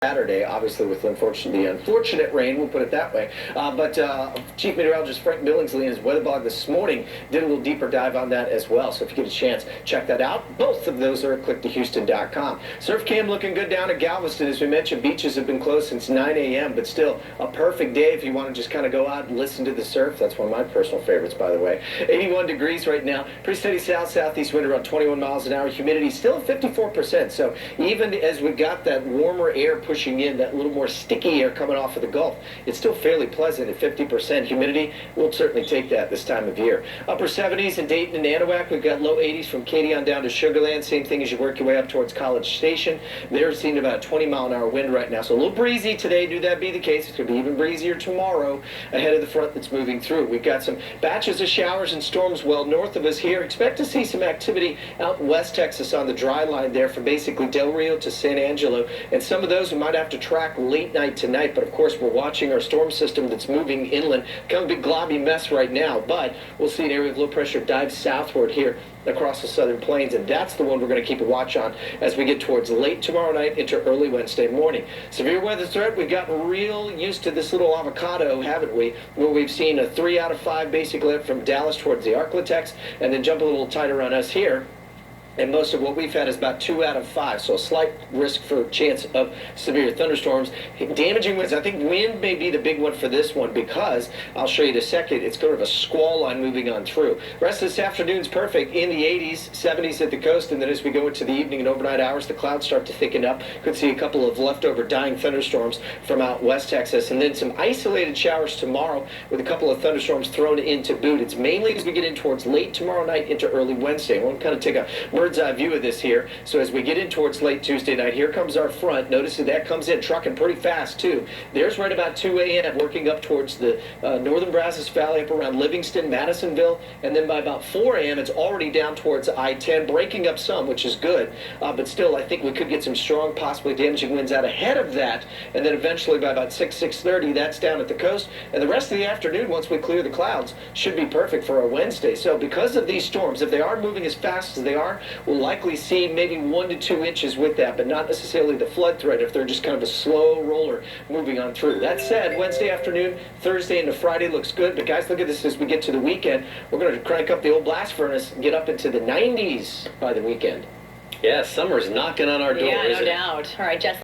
Saturday, obviously with the unfortunate rain, we'll put it that way. But Chief Meteorologist Frank Billingsley in his weather blog this morning did a little deeper dive on that as well. So if you get a chance, check that out. Both of those are at clicktohouston.com. Surf cam looking good down at Galveston. As we mentioned, beaches have been closed since 9 a.m., but still a perfect day if you want to just kind of go out and listen to the surf. That's one of my personal favorites, by the way. 81 degrees right now. Pretty steady south-southeast wind around 21 miles an hour. Humidity still at 54%. So even as we got that warmer air pushing in, that little more sticky air coming off of the Gulf, it's still fairly pleasant at 50% humidity. We'll certainly take that this time of year. Upper 70s in Dayton and Anahuac. We've got low 80s from Katy on down to Sugar Land. Same thing as you work your way up towards College Station. They're seeing about a 20-mile-an-hour wind right now. So a little breezy today. Do that be the case. It's going to be even breezier tomorrow ahead of the front that's moving through. We've got some batches of showers and storms well north of us here. Expect to see some activity out in West Texas on the dry line there from basically Del Rio to San Angelo. And some of those we might have to track late night tonight, but of course we're watching our storm system that's moving inland. Kind of a big globby mess right now, but we'll see an area of low pressure dive southward here across the southern plains, and that's the one we're going to keep a watch on as we get towards late tomorrow night into early Wednesday morning. Severe weather threat, we've gotten real used to this little avocado, haven't we, where we've seen a 3 out of 5 basically from Dallas towards the Arklatex, and then jump a little tighter on us here. And most of what we've had is about 2 out of 5, so a slight risk for chance of severe thunderstorms. Damaging winds, I think wind may be the big one for this one because, I'll show you in a second, it's kind of a squall line moving on through. Rest of this afternoon's perfect in the 80s, 70s at the coast, and then as we go into the evening and overnight hours, the clouds start to thicken up. Could see a couple of leftover dying thunderstorms from out West Texas, and then some isolated showers tomorrow with a couple of thunderstorms thrown into boot. It's mainly as we get in towards late tomorrow night into early Wednesday. We'll kind of take a bird's eye view of this here. So as we get in towards late Tuesday night, here comes our front. Notice that comes in trucking pretty fast too. There's right about 2 a.m. working up towards the northern Brazos Valley, up around Livingston, Madisonville, and then by about 4 a.m. it's already down towards I-10, breaking up some, which is good, but still I think we could get some strong, possibly damaging winds out ahead of that, and then eventually by about 6:30 that's down at the coast, and the rest of the afternoon, once we clear the clouds, should be perfect for our Wednesday. So because of these storms, if they are moving as fast as they are, we'll likely see maybe 1 to 2 inches with that, but not necessarily the flood threat if they're just kind of a slow roller moving on through. That said, Wednesday afternoon, Thursday into Friday looks good, but guys, look at this as we get to the weekend. We're going to crank up the old blast furnace and get up into the 90s by the weekend. Yeah, summer's knocking on our door, yeah, isn't no it? doubt. All right, Jess.